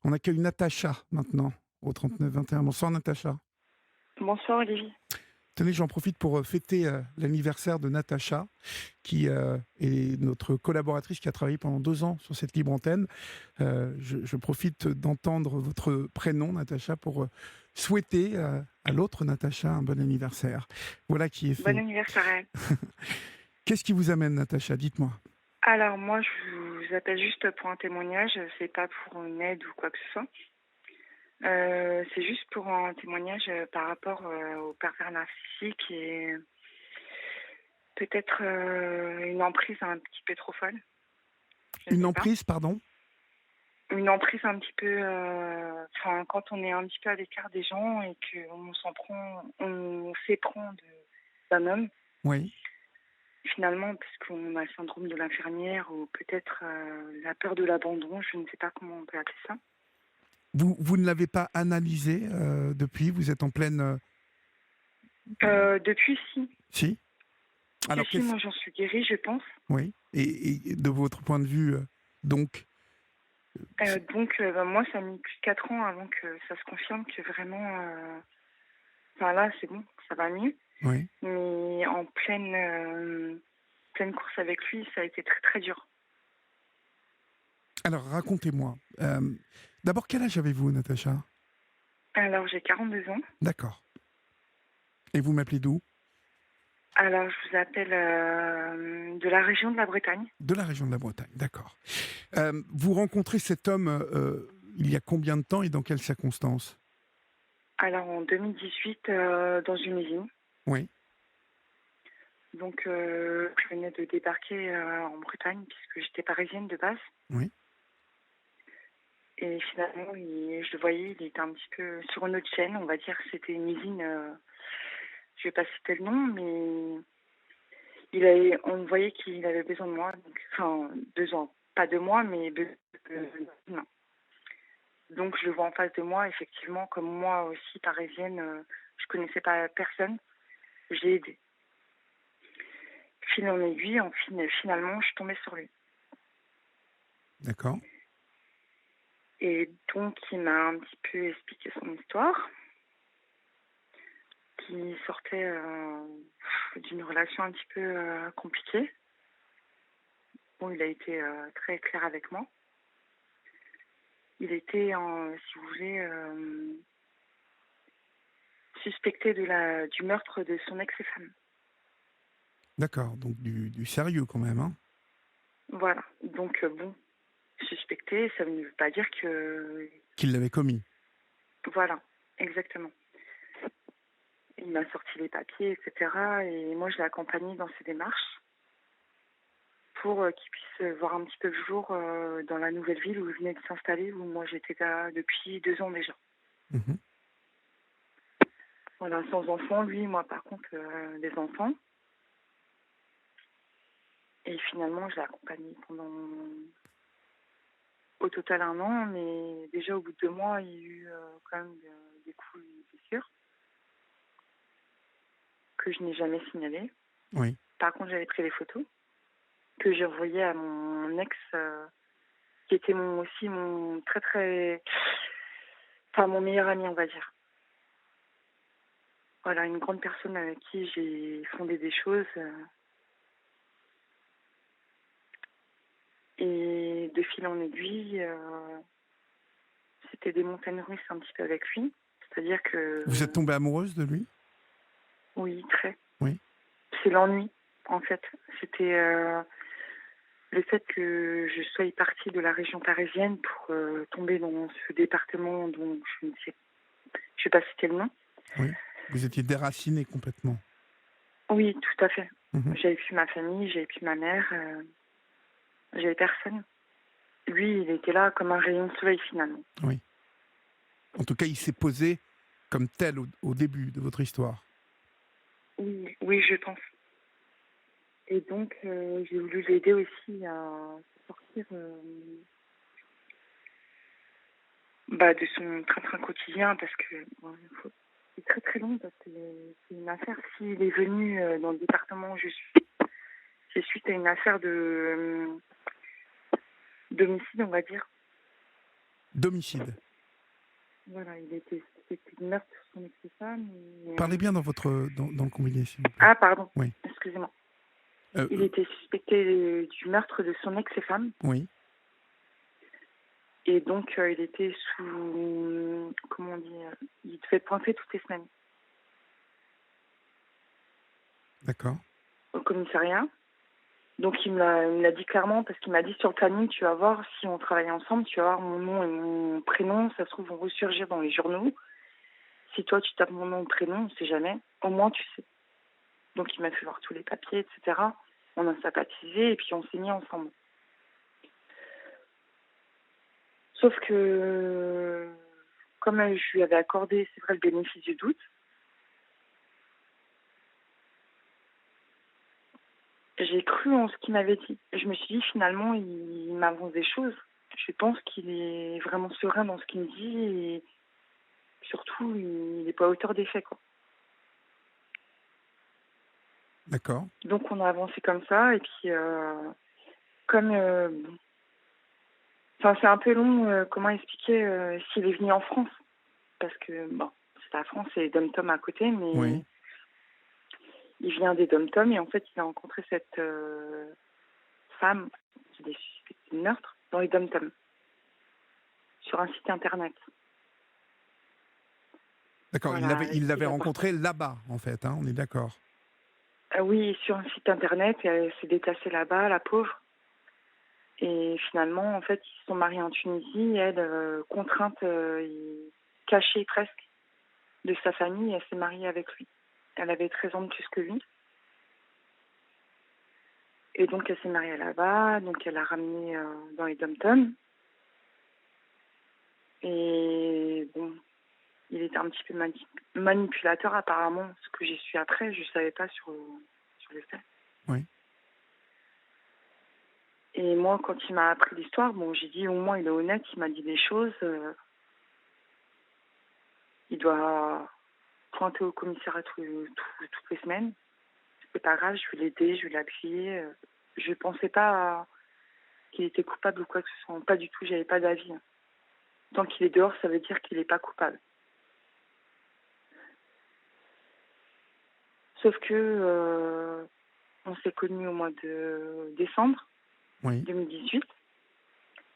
On accueille Natacha maintenant au 39 21. Bonsoir Natacha. Bonsoir Olivier. Tenez, j'en profite pour fêter l'anniversaire de Natacha, qui est notre collaboratrice qui a travaillé pendant 2 ans sur cette libre antenne. Je profite d'entendre votre prénom, Natacha, pour souhaiter à l'autre Natacha un bon anniversaire. Voilà qui est Bon fait. anniversaire à elle. Qu'est-ce qui vous amène, Natacha? Dites-moi. Alors moi, je vous appelle juste pour un témoignage. C'est pas pour une aide ou quoi que ce soit. C'est juste pour un témoignage par rapport au pervers narcissique et peut-être une emprise un petit peu trop folle. Je ne Une sais pas. emprise, pardon? Une emprise un petit peu. Enfin, quand on est un petit peu à l'écart des gens et qu'on s'en prend, on s'éprend d'un homme. Oui. Finalement, puisqu'on a le syndrome de l'infirmière ou peut-être la peur de l'abandon, je ne sais pas comment on peut appeler ça. Vous ne l'avez pas analysé depuis? Vous êtes en pleine... Depuis, si. Si. Si, Alors, si, moi j'en suis guérie, je pense. oui. Et de votre point de vue, donc, c'est- Moi, ça a mis plus de 4 ans avant que ça se confirme que vraiment... Enfin là, c'est bon, ça va mieux. oui. Mais en pleine course avec lui, ça a été très très dur. Alors, racontez-moi. D'abord, quel âge avez-vous, Natacha? Alors, j'ai 42 ans. D'accord. Et vous m'appelez d'où? Alors, je vous appelle de la région de la Bretagne. De la région de la Bretagne, d'accord. Vous rencontrez cet homme il y a combien de temps et dans quelles circonstances? Alors, en 2018, dans une usine. Oui, Donc, je venais de débarquer en Bretagne puisque j'étais parisienne de base. oui, Et finalement, je le voyais, il était un petit peu sur une autre chaîne, on va dire. C'était une usine, je vais pas citer le nom, mais on voyait qu'il avait besoin de moi. Donc, enfin, besoin, pas de moi, mais non. Donc, je le vois en face de moi, effectivement, comme moi aussi, parisienne, je connaissais pas personne. J'ai aidé. Fil en aiguille, finalement, je suis tombée sur lui. d'accord. Et donc, il m'a un petit peu expliqué son histoire, qui sortait d'une relation un petit peu compliquée. Bon, il a été très clair avec moi. Il était, si vous voulez, suspecté du meurtre de son ex-femme. D'accord, donc du sérieux quand même, hein? Voilà. Donc, bon, suspecté, ça ne veut pas dire que... Qu'il l'avait commis. Voilà, exactement. Il m'a sorti les papiers, etc. Et moi, je l'ai accompagné dans ses démarches pour qu'il puisse voir un petit peu le jour dans la nouvelle ville où il venait de s'installer, où moi j'étais là depuis 2 ans déjà. Mhm. Voilà, sans enfants, lui, moi par contre, des enfants. Et finalement, je l'ai accompagné pendant au total 1 an, mais déjà au bout de 2 mois, il y a eu quand même des coups et des blessures que je n'ai jamais signalées. Oui, Par contre, j'avais pris les photos que j'ai envoyées à mon ex, qui était aussi mon très très... Enfin, mon meilleur ami, on va dire. Voilà, une grande personne avec qui j'ai fondé des choses. Et de fil en aiguille, c'était des montagnes russes un petit peu avec lui. C'est-à-dire vous êtes que, tombée amoureuse de lui? oui, très. Oui, C'est l'ennui, en fait. C'était le fait que je sois partie de la région parisienne pour tomber dans ce département dont je sais pas citer le nom. oui. Vous étiez déracinée complètement. Oui, tout à fait. Mhm. J'avais plus ma famille, j'avais plus ma mère, j'avais personne. Lui, il était là comme un rayon de soleil finalement. Oui. En tout cas, il s'est posé comme tel au début de votre histoire. Oui, oui, je pense. Et donc, j'ai voulu l'aider aussi à sortir de son train-train quotidien parce que bon, c'est très très long parce que c'est une affaire. S'il est venu dans le département où je suis, c'est suite à une affaire de d'homicide, on va dire. D'homicide. Voilà, il était suspecté de meurtre de son ex-femme. Parlez bien dans le combiné, s'il vous plaît. Ah, pardon, Oui. excusez-moi. Euh, Il euh, était suspecté du meurtre de son ex-femme. oui. Et donc, il était sous... Comment on dit il devait être pointé toutes les semaines D'accord. au commissariat. Donc, il me l'a dit clairement parce qu'il m'a dit sur le planning, tu vas voir, si on travaille ensemble, tu vas voir mon nom et mon prénom, ça se trouve, vont ressurgir dans les journaux. Si toi, tu tapes mon nom et prénom, on ne sait jamais. Au moins, tu sais. Donc, il m'a fait voir tous les papiers, etc. On a sympathisé et puis on s'est mis ensemble. Sauf que, comme je lui avais accordé, c'est vrai, le bénéfice du doute, j'ai cru en ce qu'il m'avait dit. Je me suis dit, finalement, il m'avance des choses. Je pense qu'il est vraiment serein dans ce qu'il me dit et surtout, il n'est pas à hauteur des faits, quoi. D'accord. Donc, on a avancé comme ça et puis, comme... Enfin, c'est un peu long, comment expliquer s'il est venu en France. Parce que, bon, c'est la France, c'est les dom-tom à côté, mais Oui. il vient des dom-tom et en fait, il a rencontré cette femme qui est suspectée de meurtre dans les dom-tom, sur un site internet. D'accord. Voilà, Il l'avait il a rencontré partagé. là-bas, en fait. Hein, on est d'accord. Oui, sur un site internet, et elle s'est déplacée là-bas, la pauvre. Et finalement, en fait, ils se sont mariés en Tunisie. Et elle, contrainte, cachée presque de sa famille, elle s'est mariée avec lui. Elle avait 13 ans de plus que lui. Et donc, elle s'est mariée là-bas. Donc, elle l'a ramené dans les dom-toms. Et bon, il était un petit peu manipulateur apparemment, ce que j'ai su après. Je ne savais pas sur les faits. Oui. Et moi, quand il m'a appris l'histoire, bon, j'ai dit au moins il est honnête, il m'a dit des choses. Il doit pointer au commissariat toutes les semaines. C'est pas grave, je vais l'aider, je vais l'appuyer. Je pensais pas qu'il était coupable ou quoi que ce soit. Pas du tout, j'avais pas d'avis. Tant qu'il est dehors, ça veut dire qu'il n'est pas coupable. Sauf que on s'est connus au mois de décembre Oui. 2018.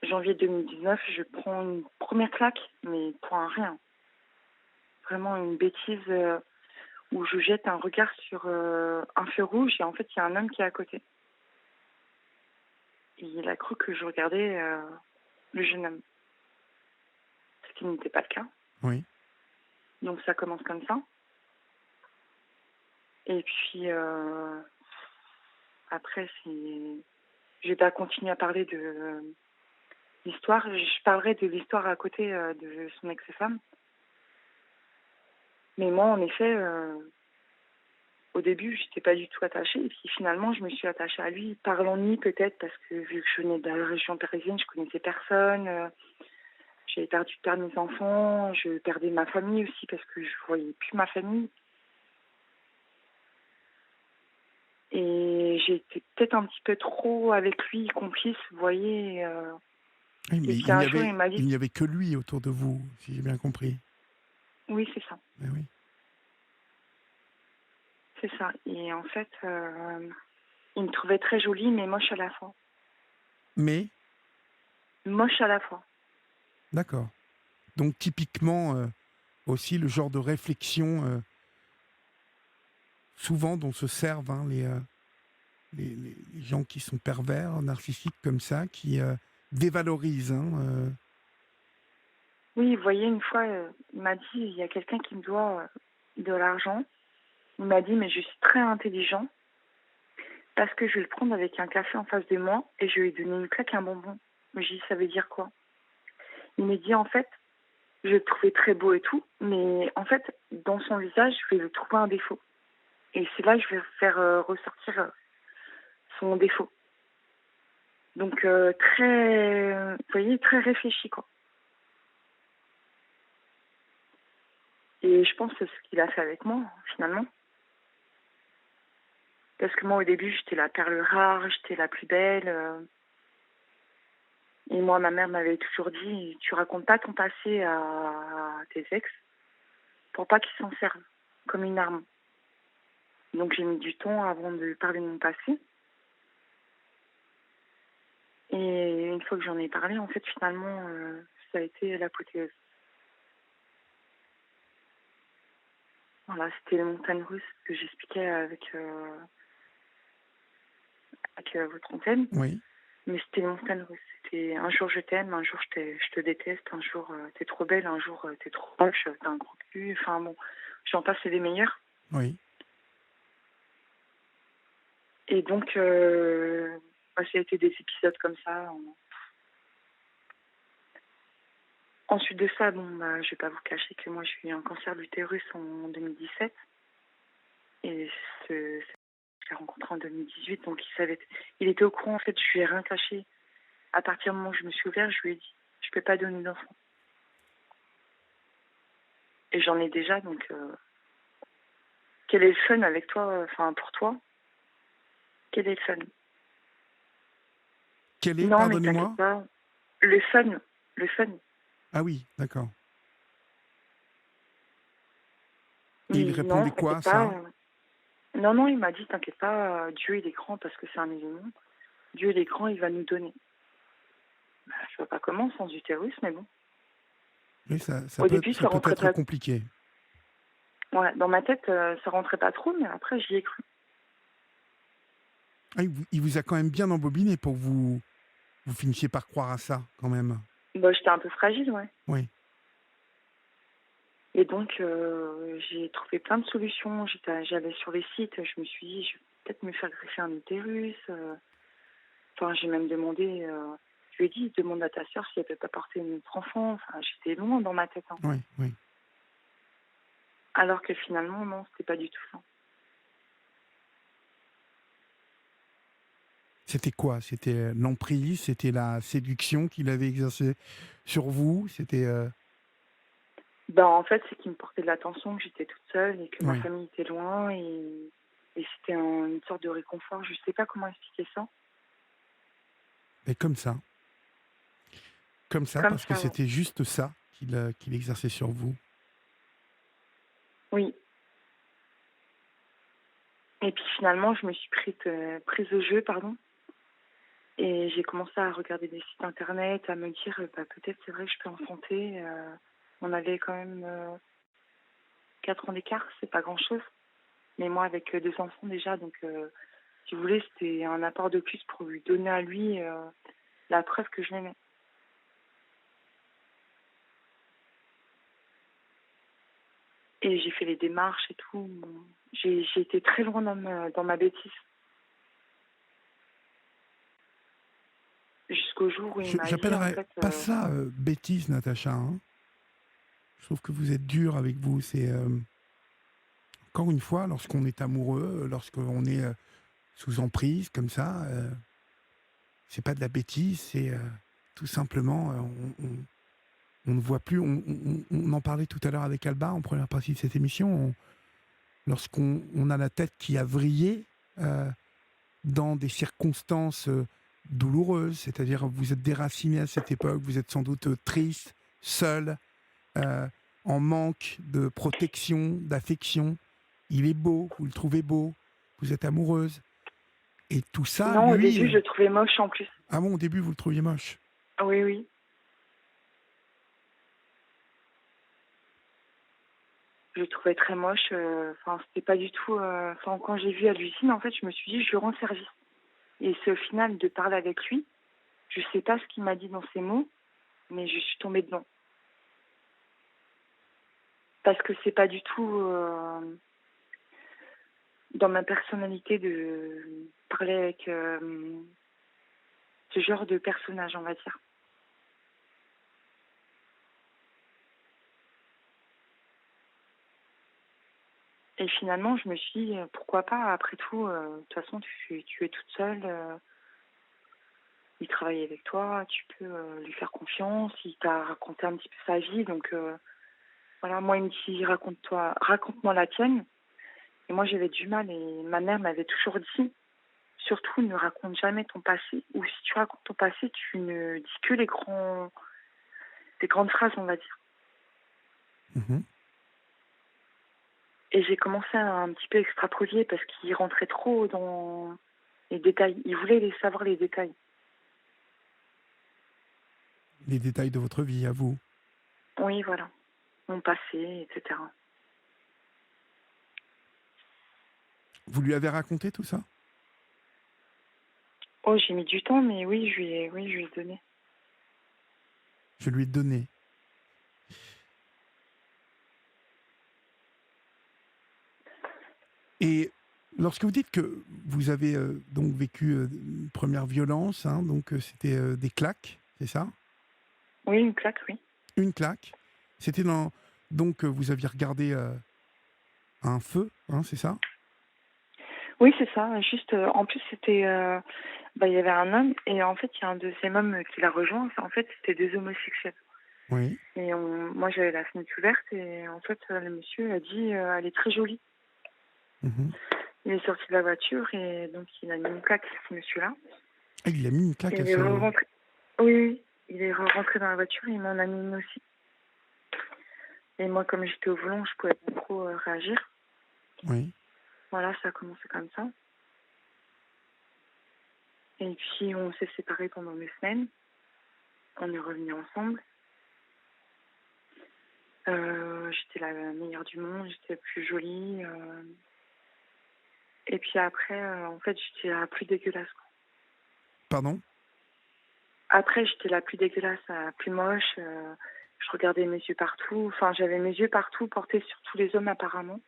Janvier 2019, je prends une première claque, mais pour un rien. Vraiment une bêtise où je jette un regard sur un feu rouge et en fait, il y a un homme qui est à côté. Et il a cru que je regardais le jeune homme, ce qui n'était pas le cas. Oui. Donc ça commence comme ça. Et puis après, je vais pas continuer à parler de l'histoire. Je parlerai de l'histoire à côté de son ex-femme. Mais moi, en effet, au début, je n'étais pas du tout attachée. Et puis finalement, je me suis attachée à lui par l'ennui peut-être, parce que vu que je venais de la région parisienne, je connaissais personne. J'avais perdu de perdre mes enfants. Je perdais ma famille aussi parce que je voyais plus ma famille. Et j'ai été peut-être un petit peu trop avec lui, complice, vous voyez. Oui, Et mais puis un jour, il m'a dit... il n'y avait que lui autour de vous, si j'ai bien compris. Oui, c'est ça. Eh oui. C'est ça. Et en fait, il me trouvait très jolie, mais moche à la fois. Mais, Moche à la fois. d'accord. Donc, typiquement, aussi le genre de réflexion, souvent dont se servent hein, les gens qui sont pervers, narcissiques comme ça, qui dévalorisent. Hein, Oui, vous voyez, une fois, il m'a dit, il y a quelqu'un qui me doit de l'argent. Il m'a dit, mais je suis très intelligent parce que je vais le prendre avec un café en face de moi et je vais lui donner une claque, un bonbon. Mais j'ai dit, ça veut dire quoi? Il m'a dit, en fait, je le trouvais très beau et tout, mais en fait, dans son visage, je vais lui trouver un défaut. Et c'est là que je vais faire ressortir son défaut. Donc, très, vous voyez, très réfléchi, quoi. Et je pense que c'est ce qu'il a fait avec moi, finalement. Parce que moi, au début, j'étais la perle rare, j'étais la plus belle. Et moi, ma mère m'avait toujours dit: «Tu racontes pas ton passé à tes ex pour pas qu'ils s'en servent comme une arme». Donc j'ai mis du temps avant de lui parler de mon passé et une fois que j'en ai parlé, en fait, finalement, ça a été l'apothéose. Voilà, c'était les montagnes russes que j'expliquais avec votre antenne, Oui, mais c'était les montagnes russes. C'était un jour je t'aime, un jour je te déteste, un jour, tu trop belle, un jour, tu trop moche, tu un gros cul, enfin bon, j'en passe et des meilleurs. oui. Et donc, bah, ça a été des épisodes comme ça. Ensuite de ça, bon, bah, je vais pas vous cacher que moi, j'ai eu un cancer d'utérus en 2017. Et je l'ai rencontré en 2018, donc il était au courant, en fait, je lui ai rien caché. À partir du moment où je me suis ouverte, je lui ai dit, je peux pas donner d'enfant. Et j'en ai déjà, donc, quel est le fun avec toi, enfin, pour toi, quel est le fun? Quel est, Non, mais t'inquiète pardonnez-moi? pas. Le fun, le fun. Ah oui, d'accord. Et il Non, répondait quoi à t'inquiète ça? pas. Non, non, il m'a dit, t'inquiète pas, Dieu, il est grand parce que c'est un musulman. Dieu, il est grand, il va nous donner. Bah, je vois pas comment, sans utérus, mais bon. Oui, ça Au peut, début, ça ça peut rentrait être pas. compliqué. Ouais, dans ma tête, ça rentrait pas trop, mais après, j'y ai cru. Ah, il vous a quand même bien embobiné pour que vous finissiez par croire à ça, quand même. Bah, j'étais un peu fragile, ouais. Oui. Et donc, j'ai trouvé plein de solutions. J'allais sur les sites, je me suis dit, je vais peut-être me faire greffer un utérus. Enfin, j'ai même demandé, je lui ai dit, demande à ta sœur si elle peut pas porter notre enfant. Enfin, j'étais loin dans ma tête, hein. Oui, oui. Alors que finalement, non, c'était pas du tout ça. C'était quoi? C'était l'emprise? C'était la séduction qu'il avait exercée sur vous? C'était... Ben, en fait, c'est qu'il me portait de l'attention, que j'étais toute seule et que ma Oui. famille était loin et c'était une sorte de réconfort. Je sais pas comment expliquer ça. Et comme ça. Comme ça, Comme parce que ça, ouais. c'était juste ça qu'il exerçait sur vous. Oui. Et puis finalement, je me suis prise au jeu, pardon. Et j'ai commencé à regarder des sites internet, à me dire, bah, peut-être c'est vrai que je peux enfanter. On avait quand même 4 ans d'écart, c'est pas grand-chose. Mais moi, avec 2 enfants déjà, donc si vous voulez, c'était un apport de plus pour lui donner à lui la preuve que je l'aimais. Et j'ai fait les démarches et tout. J'ai été très loin dans ma bêtise. Jusqu'au jour où il m'a dit, en J'appellerais fait, pas ça bêtise, Natacha, hein. Je trouve que vous êtes dur avec vous. C'est encore une fois, lorsqu'on est amoureux, lorsqu'on est sous emprise comme ça, c'est pas de la bêtise, c'est tout simplement, on ne voit plus. On en parlait tout à l'heure avec Alba en première partie de cette émission. Lorsqu'on a la tête qui a vrillé euh, dans des circonstances douloureuses, c'est-à-dire vous êtes déraciné à cette époque, vous êtes sans doute triste, seul, euh, en manque de protection, d'affection. Il est beau, vous le trouvez beau, vous êtes amoureuse. Et tout ça, non, au lui... début, je le trouvais moche en plus. ah bon, au début, vous le trouviez moche. Oui, oui. Je le trouvais très moche. Enfin, c'était pas du tout. Enfin, quand j'ai vu à l'usine, en fait, je me suis dit, je lui rends service. Et c'est au final de parler avec lui. Je sais pas ce qu'il m'a dit dans ses mots, mais je suis tombée dedans. Parce que c'est pas du tout dans ma personnalité de parler avec ce genre de personnage, on va dire. Et finalement, je me suis dit, pourquoi pas, après tout, de toute façon, tu es toute seule, il travaille avec toi, tu peux lui faire confiance, il t'a raconté un petit peu sa vie, donc voilà, moi, il me dit, raconte-moi la tienne. Et moi, j'avais du mal, et ma mère m'avait toujours dit, surtout ne raconte jamais ton passé. Ou si tu racontes ton passé, tu ne dis que les grandes phrases, on va dire. Mhm. Et j'ai commencé à un petit peu extrapolier parce qu'il rentrait trop dans les détails. Il voulait savoir les détails. Les détails de votre vie à vous. Oui, voilà. Mon passé, etc. Vous lui avez raconté tout ça? Oh, j'ai mis du temps, mais oui, je lui ai donné. Je lui ai donné. Et lorsque vous dites que vous avez donc vécu une première violence, hein, donc c'était des claques, c'est ça? Oui, une claque, oui. Une claque. C'était dans... Donc vous aviez regardé un feu, hein, c'est ça? Oui, c'est ça. Juste, en plus, c'était, il y avait un homme et en fait, il y a un deuxième homme qui l'a rejoint. En fait, c'était deux homosexuels. Oui. Et moi, j'avais la fenêtre ouverte et en fait, le monsieur a dit, elle est très jolie. Mhm. Il est sorti de la voiture et donc il a mis une claque, ce monsieur-là. Ah, il a mis une claque Et à il est ce... rentré. Oui, oui, il est rentré dans la voiture et il m'en a mis une aussi. Et moi, comme j'étais au volant, je pouvais pas trop réagir. Oui. Voilà, ça a commencé comme ça. Et puis, on s'est séparés pendant 2 semaines. On est revenus ensemble. J'étais la meilleure du monde, j'étais la plus jolie. Et puis après, en fait, j'étais la plus dégueulasse, quoi. Pardon? Après, j'étais la plus dégueulasse, la plus moche. Je regardais mes yeux partout. Enfin, j'avais mes yeux partout portés sur tous les hommes, apparemment.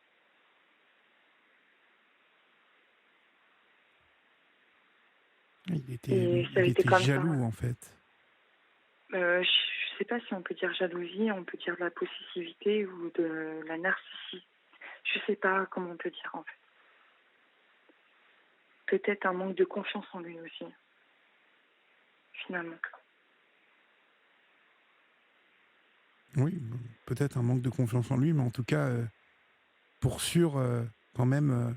Et ça a Il été était comme ça. jaloux, en fait. Je sais pas si on peut dire jalousie, on peut dire de la possessivité ou de la narcissisme. Je sais pas comment on peut dire, en fait. Peut-être un manque de confiance en lui aussi, finalement. Oui, peut-être un manque de confiance en lui, mais en tout cas, pour sûr, quand même,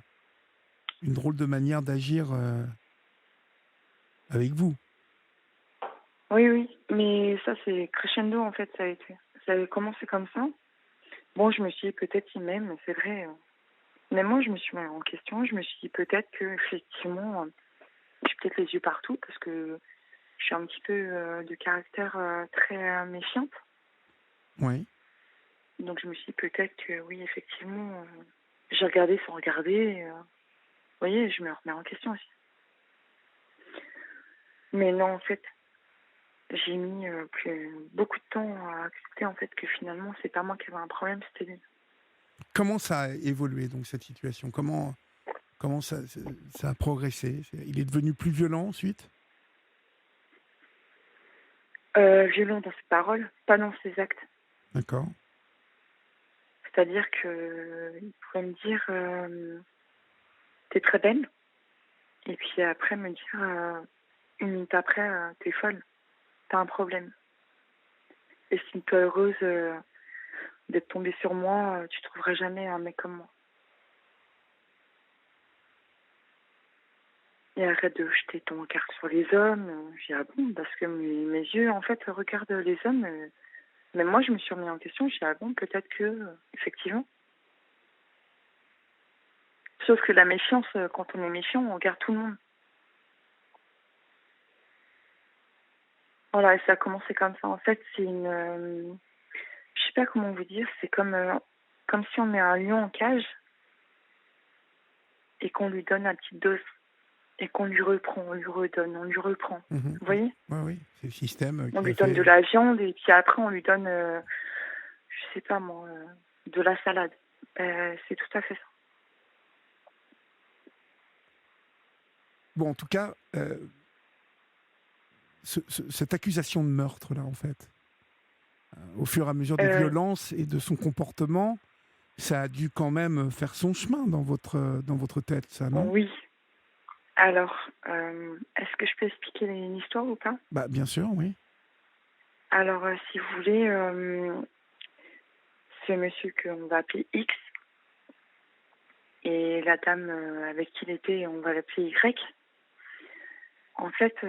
une drôle de manière d'agir avec vous. Oui, oui, mais ça, c'est crescendo, en fait, ça a été. Ça avait commencé comme ça. Bon, je me suis dit, peut-être qu'il m'aime, c'est vrai. Mais moi, je me suis mis en question. Je me suis dit, peut-être que, effectivement, j'ai peut-être les yeux partout parce que je suis un petit peu de caractère très méfiante. Oui. Donc, je me suis dit, peut-être que, oui, effectivement, j'ai regardé sans regarder. Vous voyez, je me remets en question aussi. Mais non, en fait, j'ai mis beaucoup de temps à accepter en fait que finalement, c'est pas moi qui avais un problème, c'était lui. Comment ça a évolué, donc, cette situation? Comment ça a progressé? Il est devenu plus violent ensuite? Violent dans ses paroles, pas dans ses actes. D'accord. C'est-à-dire que il pourrait me dire t'es très belle, et puis après me dire 1 minute après t'es folle, t'as un problème. Estime toi heureuse d'être tombée sur moi, tu trouveras jamais un mec comme moi. Et arrête de jeter ton regard sur les hommes. J'ai dit, ah bon, parce que mes yeux, en fait, regardent les hommes. Même moi, je me suis remis en question. J'ai dit, ah bon, peut-être que, effectivement. Sauf que la méfiance, quand on est méfiant, on regarde tout le monde. Voilà, et ça a commencé comme ça. En fait, c'est une... je sais pas comment vous dire. C'est comme si on met un lion en cage et qu'on lui donne la petite dose. Et qu'on lui reprend, on lui redonne, on lui reprend. Mhm. Vous voyez? Oui, oui, c'est le système On qui a lui donne de fait... la viande et puis après, on lui donne, je sais pas moi, de la salade. C'est tout à fait ça. Bon, en tout cas, cette accusation de meurtre, là, en fait, au fur et à mesure des Euh, violences et de son comportement, ça a dû quand même faire son chemin dans votre tête, ça, non? oui. Alors, est-ce que je peux expliquer une histoire ou pas? Bah, bien sûr, oui. Alors, si vous voulez, ce monsieur qu'on va appeler X et la dame avec qui il était, on va l'appeler Y. En fait, si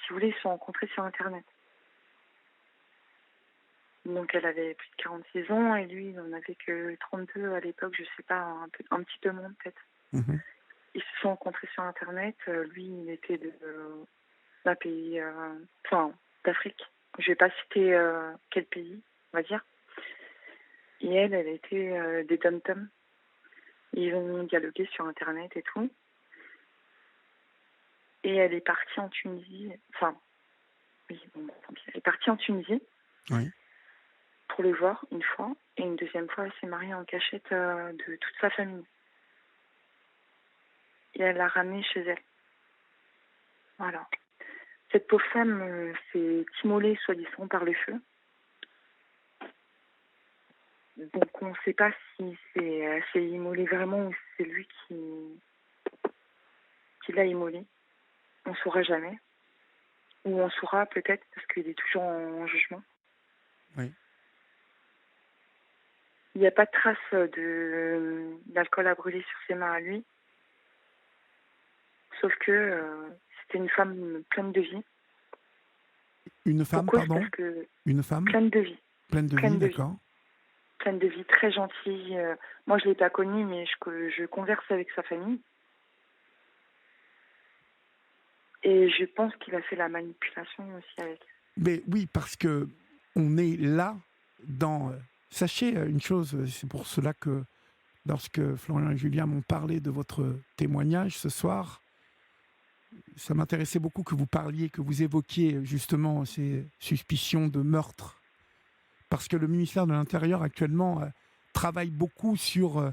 vous voulez, ils se sont rencontrés sur internet. Donc elle avait plus de 46 ans et lui, il en avait que 32 à l'époque, je sais pas, un petit peu moins peut-être. Mhm. Ils se sont rencontrés sur internet. Lui, il était d'un pays, enfin, d'Afrique. Je vais pas citer quel pays, on va dire. Et elle était des dom-toms. Ils ont dialogué sur internet et tout. Et elle est partie en Tunisie. Enfin, oui, bon, tant pis. Elle est partie en Tunisie Oui. pour le voir une fois. Et une deuxième fois, elle s'est mariée en cachette de toute sa famille. Et elle l'a ramenée chez elle. Voilà. Cette pauvre femme s'est immolée, soi-disant, par le feu. Donc on ne sait pas si c'est immolé vraiment ou si c'est lui qui l'a immolé. On ne saura jamais. Ou on saura peut-être parce qu'il est toujours en jugement. Oui. Il n'y a pas de trace d'alcool à brûler sur ses mains à lui. Sauf que c'était une femme pleine de vie. Une femme, Pourquoi? C'est pardon? parce que Une femme? pleine de vie. Pleine de vie, Pleine de vie. d'accord. Pleine de vie, très gentille. Moi, je ne l'ai pas connue, mais je converse avec sa famille. Et je pense qu'il a fait la manipulation aussi avec. Mais oui, parce que on est là dans... Sachez une chose, c'est pour cela que lorsque Florian et Julien m'ont parlé de votre témoignage ce soir, ça m'intéressait beaucoup que vous parliez, que vous évoquiez justement ces suspicions de meurtre. Parce que le ministère de l'Intérieur actuellement travaille beaucoup sur...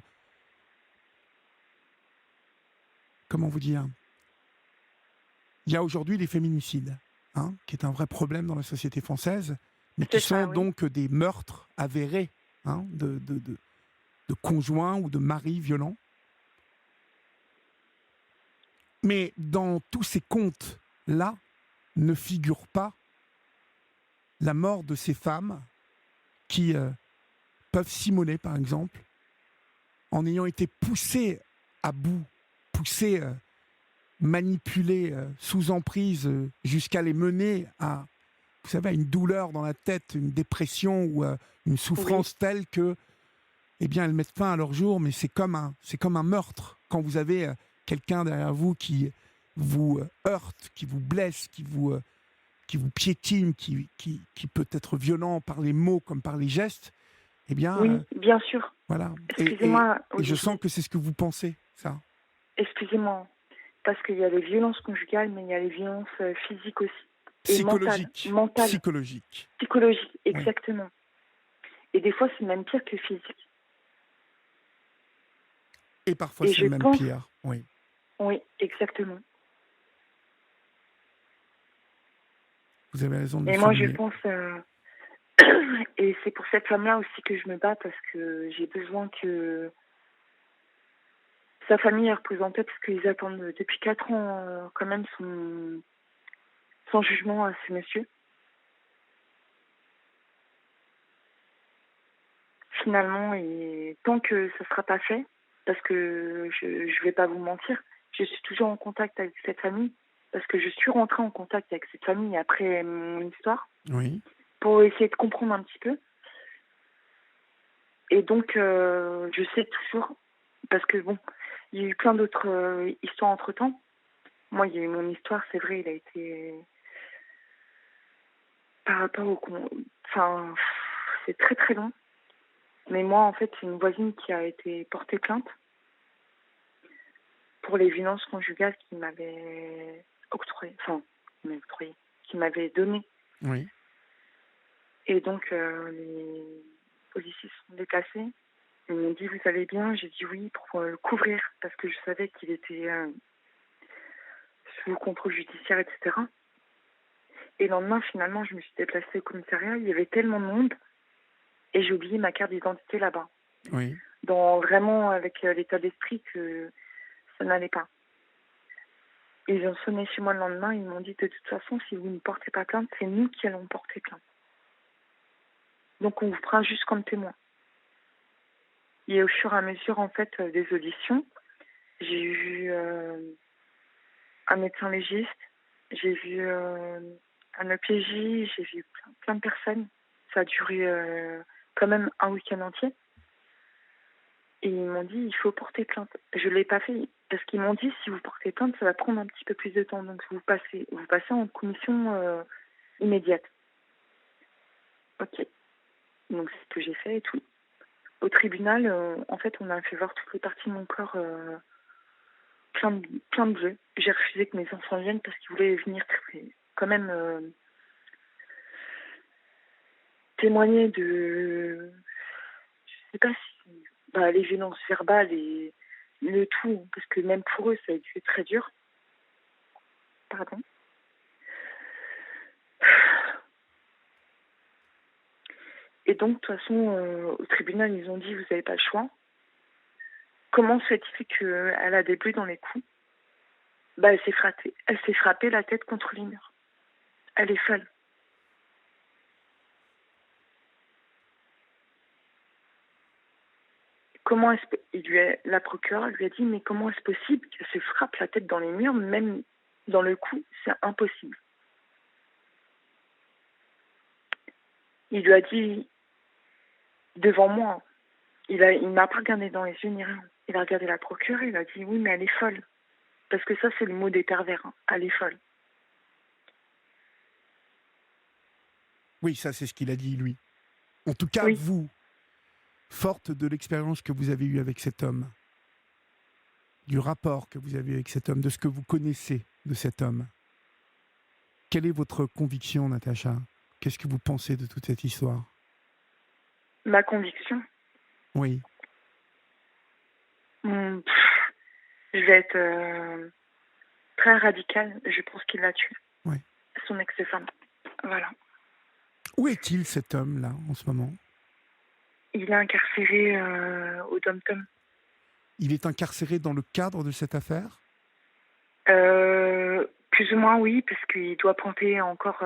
comment vous dire? Il y a aujourd'hui les féminicides, hein, qui est un vrai problème dans la société française, mais qui C'est sont ça, oui. donc des meurtres avérés, hein, de conjoints ou de maris violents. Mais dans tous ces comptes-là ne figure pas la mort de ces femmes qui peuvent s'immoler, par exemple, en ayant été poussées à bout, poussées, manipulées sous emprise jusqu'à les mener à, vous savez, à une douleur dans la tête, une dépression ou une souffrance Oui, telle que, eh bien, elles mettent fin à leur jour, mais c'est comme un meurtre. Quand vous avez quelqu'un derrière vous qui vous heurte, qui vous blesse, qui vous piétine, qui peut être violent par les mots comme par les gestes, eh bien, oui, bien sûr. voilà. Excusez-moi, Et je Olivier. sens que c'est ce que vous pensez, ça. Excusez-moi. Parce qu'il y a les violences conjugales, mais il y a les violences physiques aussi. Et mentales. Psychologique. Mentales. Psychologique. Psychologiques, Oui. exactement. Et des fois, c'est même pire que physique. Et parfois, Et c'est je même pense, pire. Oui. oui, exactement. Vous avez raison de le Et moi, je souligner. pense, et c'est pour cette femme-là aussi que je me bats, parce que j'ai besoin que sa famille repose en paix, parce qu'ils attendent depuis 4 ans quand même son jugement à ce monsieur. Finalement, et tant que ça ne sera pas fait, parce que je ne vais pas vous mentir, je suis toujours en contact avec cette famille, parce que je suis rentrée en contact avec cette famille après mon histoire, Oui. pour essayer de comprendre un petit peu. Et donc, je sais toujours, parce que bon, il y a eu plein d'autres histoires entre-temps. Moi, il y a eu mon histoire, c'est vrai, il a été par rapport au... Enfin, c'est très très long. Mais moi, en fait, c'est une voisine qui a été portée plainte pour les violences conjugales qu'il m'avait octroyées, enfin, qu'il m'avait donné. Oui. Et donc, les policiers se sont déplacés. Ils m'ont dit, vous allez bien? J'ai dit oui, pour le couvrir, parce que je savais qu'il était sous contrôle judiciaire, etc. Et le lendemain, finalement, je me suis déplacée au commissariat. Il y avait tellement de monde, et j'ai oublié ma carte d'identité là-bas. Oui. Vraiment avec l'état d'esprit que ça n'allait pas. Ils ont sonné chez moi le lendemain, ils m'ont dit de toute façon, si vous ne portez pas plainte, c'est nous qui allons porter plainte. Donc on vous prend juste comme témoin. Et au fur et à mesure, en fait, des auditions, j'ai eu un médecin légiste, J'ai vu un OPJ, j'ai vu plein de personnes. Ça a duré quand même un week-end entier. Et ils m'ont dit, il faut porter plainte. Je ne l'ai pas fait parce qu'ils m'ont dit, si vous portez plainte, ça va prendre un petit peu plus de temps. Donc vous passez en commission immédiate. Ok. Donc c'est ce que j'ai fait et tout. Au tribunal, en fait, on m'a fait voir toutes les parties de mon corps plein de bleus. J'ai refusé que mes enfants viennent parce qu'ils voulaient venir quand même témoigner de, je sais pas si, les violences verbales et le tout, parce que même pour eux, ça a été très dur. Pardon. Et donc, de toute façon, au tribunal, ils ont dit, vous n'avez pas le choix. Comment se fait-il qu'elle a des bleus dans les coups? Elle s'est frappée. Elle s'est frappée la tête contre les murs. Elle est folle. Comment la procureure lui a dit, mais comment est-ce possible qu'elle se frappe la tête dans les murs, même dans le cou? C'est impossible. Il lui a dit, devant moi, il m'a pas regardé dans les yeux ni rien. Il a regardé la procureure et il a dit, oui, mais elle est folle. Parce que ça, c'est le mot des pervers. Hein. Elle est folle. Oui, ça c'est ce qu'il a dit, lui. En tout cas, Oui. vous, forte de l'expérience que vous avez eue avec cet homme, du rapport que vous avez eu avec cet homme, de ce que vous connaissez de cet homme, quelle est votre conviction, Natacha? Qu'est-ce que vous pensez de toute cette histoire? Ma conviction, Oui. je vais être très radicale. Je pense qu'il l'a tué. Oui. Son ex-femme. Voilà. Où est-il, cet homme-là, en ce moment? Il est incarcéré au Dom-Tom. Il est incarcéré dans le cadre de cette affaire? Plus ou moins, oui, parce qu'il doit pointer encore,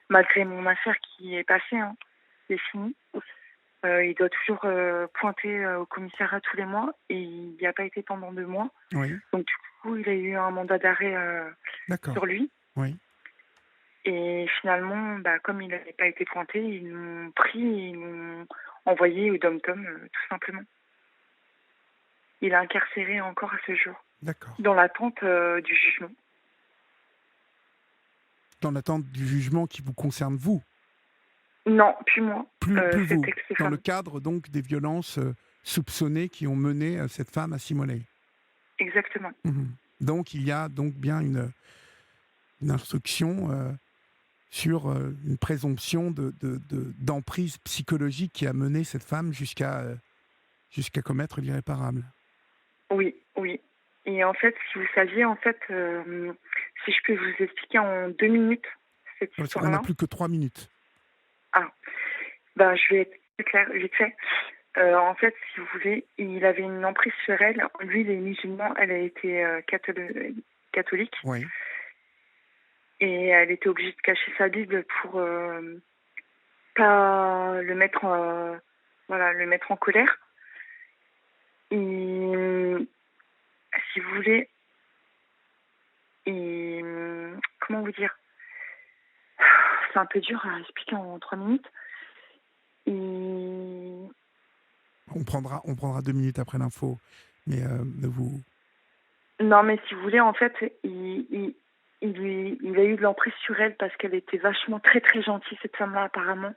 malgré mon affaire qui est passée, hein, qui est finie. Il doit toujours pointer au commissariat tous les mois et il n'y a pas été pendant 2 mois. Oui. Donc du coup, il a eu un mandat d'arrêt sur lui. Oui. Et finalement, comme il n'avait pas été pointé, ils l'ont pris et ils l'ont envoyé au Dom-Tom, tout simplement. Il est incarcéré encore à ce jour. D'accord. Dans l'attente du jugement. Dans l'attente du jugement qui vous concerne, vous? Non, plus moi. Plus vous. Dans le Ex-femme. cadre donc des violences soupçonnées qui ont mené cette femme à Simonet. Exactement. Donc il y a donc bien une instruction sur une présomption d'emprise psychologique qui a mené cette femme jusqu'à commettre l'irréparable. Oui. Et en fait, si vous saviez, si je peux vous expliquer en 2 minutes cette histoire-là. On n'a plus que 3 minutes. Ah, je vais être plus claire, vite fait. En fait, si vous voulez, il avait une emprise sur elle. Lui, il est musulman, elle a été catholique. Oui. Et elle était obligée de cacher sa Bible pour pas le mettre en colère. Et si vous voulez, comment vous dire, c'est un peu dur à expliquer en 3 minutes. On prendra 2 minutes après l'info, mais de vous. Non, mais si vous voulez, en fait, il a eu de l'emprise sur elle parce qu'elle était vachement très très gentille, cette femme-là, apparemment.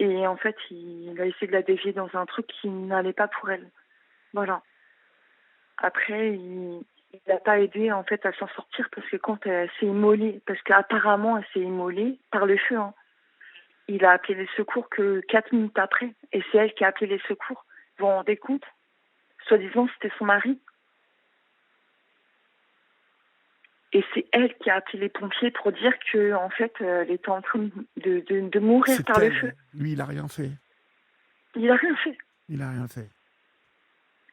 Et en fait, il a essayé de la dévier dans un truc qui n'allait pas pour elle. Voilà. Après, il n'a pas aidé en fait à s'en sortir parce que quand elle s'est immolée, parce qu'apparemment elle s'est immolée par le feu, hein, il a appelé les secours que 4 minutes après. Et c'est elle qui a appelé les secours. Vous vous rendez compte? Soi-disant, c'était son mari. Et c'est elle qui a appelé les pompiers pour dire que en fait, elle était en train de mourir par le feu. Lui, il n'a rien fait. Il n'a rien fait. Il n'a rien fait.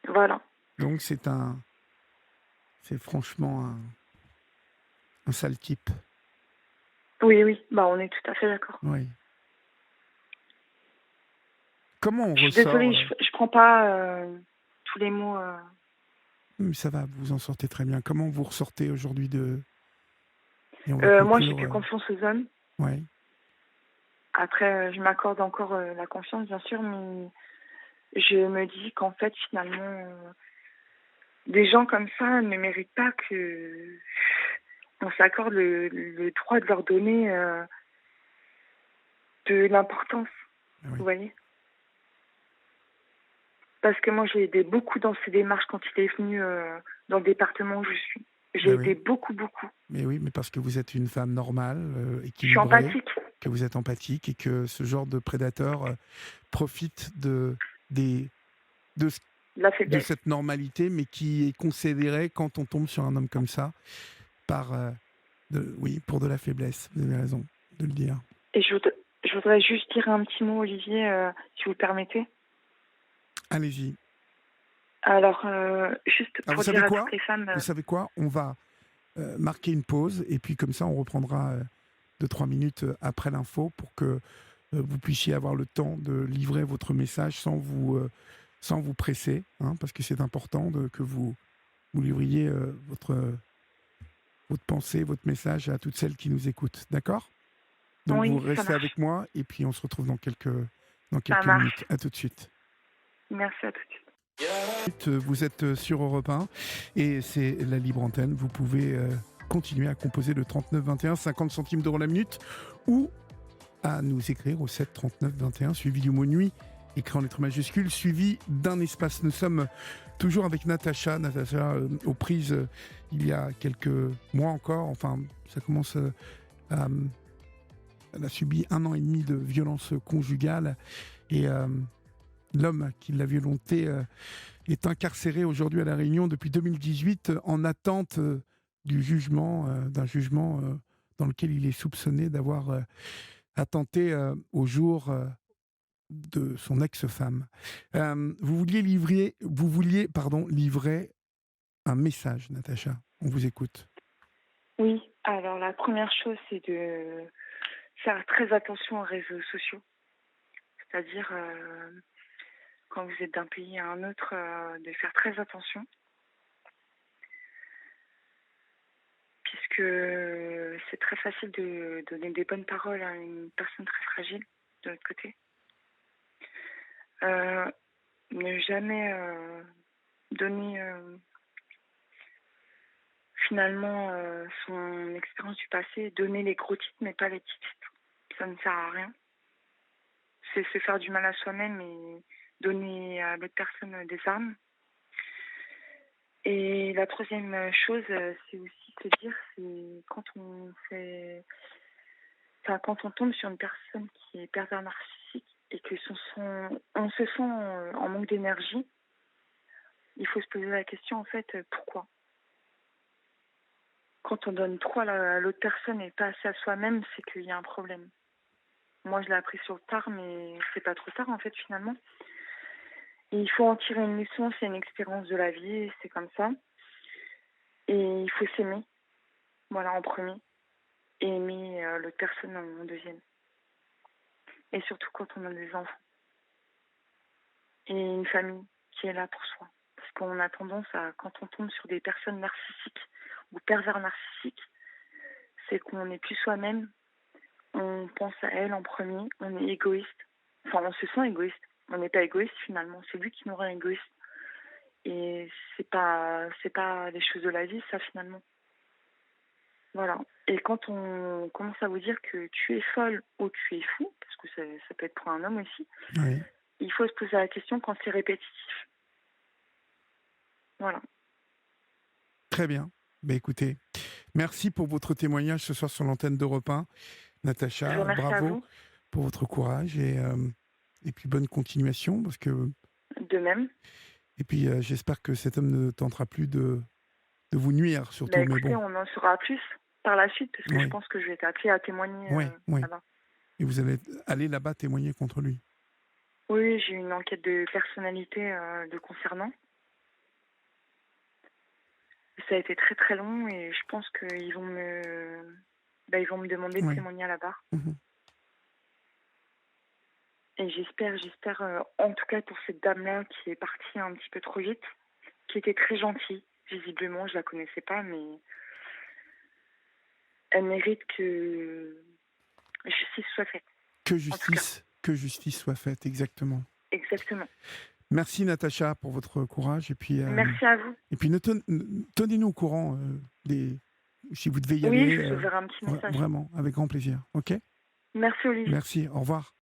Voilà. Donc c'est franchement un sale type. Oui, on est tout à fait d'accord. Oui. Comment on je suis ressort? Désolée, je prends pas tous les mots. Mais ça va, vous en sortez très bien. Comment vous ressortez aujourd'hui de Et on va Moi, j'ai conclure. plus confiance aux hommes. Ouais. Après, je m'accorde encore la confiance, bien sûr, mais je me dis qu'en fait, finalement, des gens comme ça ne méritent pas que on s'accorde le droit de leur donner de l'importance. Ah Vous oui. voyez? Parce que moi, j'ai aidé beaucoup dans ses démarches quand il est venu dans le département où je suis. J'ai Bah aidé oui. beaucoup, beaucoup. Mais oui, mais parce que vous êtes une femme normale, Je suis équilibrée, empathique. que vous êtes empathique et que ce genre de prédateur profite des, de, ce- La de faiblesse. cette normalité, mais qui est considéré quand on tombe sur un homme comme ça, par, oui, pour de la faiblesse. Vous avez raison de le dire. Et je voudrais juste dire un petit mot, Olivier, si vous le permettez. Allez-y. Alors, juste Ah, vous pour savez dire à toutes quoi? les femmes, Vous savez quoi? On va marquer une pause et puis comme ça, on reprendra 2-3 minutes après l'info pour que vous puissiez avoir le temps de livrer votre message sans vous presser, hein, parce que c'est important que vous livriez votre pensée, votre message à toutes celles qui nous écoutent. D'accord? Donc vous oui, ça restez marche. avec moi et puis on se retrouve dans Ça quelques minutes. marche. À tout de suite. Merci à tout de suite. Vous êtes sur Europe 1 et c'est la libre antenne. Vous pouvez continuer à composer le 39 21, 50 centimes d'euros la minute ou à nous écrire au 7 39 21, suivi du mot nuit, écrit en lettres majuscules, suivi d'un espace. Nous sommes toujours avec Natacha. Natacha, aux prises il y a quelques mois encore. Enfin, ça commence à. Elle a subi 1 an et demi de violence conjugale et l'homme qui l'a violentée est incarcéré aujourd'hui à La Réunion depuis 2018 en attente du jugement, d'un jugement dans lequel il est soupçonné d'avoir attenté au jour de son ex-femme. Vous vouliez livrer un message, Natacha. On vous écoute. Oui, alors la première chose, c'est de faire très attention aux réseaux sociaux. C'est-à-dire, quand vous êtes d'un pays à un autre, de faire très attention. Puisque c'est très facile de donner des bonnes paroles à une personne très fragile de l'autre côté. Ne jamais donner finalement son expérience du passé, donner les gros titres mais pas les petits titres. Ça ne sert à rien. C'est se faire du mal à soi-même et donner à l'autre personne des armes. Et la troisième chose, c'est aussi se dire, c'est quand on tombe sur une personne qui est pervers narcissique et que on se sent en manque d'énergie, il faut se poser la question en fait, pourquoi? Quand on donne trop à l'autre personne et pas assez à soi-même, c'est qu'il y a un problème. Moi, je l'ai appris sur le tard, mais c'est pas trop tard en fait finalement. Et il faut en tirer une leçon, c'est une expérience de la vie, c'est comme ça. Et il faut s'aimer, voilà, en premier, et aimer l'autre personne en deuxième. Et surtout quand on a des enfants et une famille qui est là pour soi. Parce qu'on a tendance à, quand on tombe sur des personnes narcissiques ou pervers narcissiques, c'est qu'on n'est plus soi-même, on pense à elle en premier, on est égoïste. Enfin, on se sent égoïste. On n'est pas égoïste finalement, c'est lui qui nous rend égoïste. Et c'est pas les choses de la vie, ça finalement. Voilà. Et quand on commence à vous dire que tu es folle ou tu es fou, parce que ça peut être pour un homme aussi, Oui. il faut se poser la question quand c'est répétitif. Voilà. Très bien. Ben, écoutez, merci pour votre témoignage ce soir sur l'antenne d'Europe 1. Je vous Natacha, remercie à bravo vous. pour votre courage et puis bonne continuation parce que De même. et puis j'espère que cet homme ne tentera plus de vous nuire Bah surtout mais écoutez, bon. on en saura plus par la suite parce que je Oui, pense que je vais être appelée à témoigner oui, oui. là-bas. Et vous allez aller là-bas témoigner contre lui. Oui, j'ai une enquête de personnalité de concernant. Ça a été très très long et je pense qu'ils ils vont me demander de Oui. témoigner à la barre. Mhm. Et j'espère, en tout cas pour cette dame-là qui est partie un petit peu trop vite, qui était très gentille, visiblement, je la connaissais pas, mais elle mérite que justice soit faite, en tout cas. Que justice soit faite, exactement. Exactement. Merci Natacha pour votre courage Merci à vous. et puis tenez-nous au courant si vous devez y Oui, aller, je vous ferai un petit message. vraiment avec grand plaisir. Ok. Merci Olivier. Merci. Au revoir.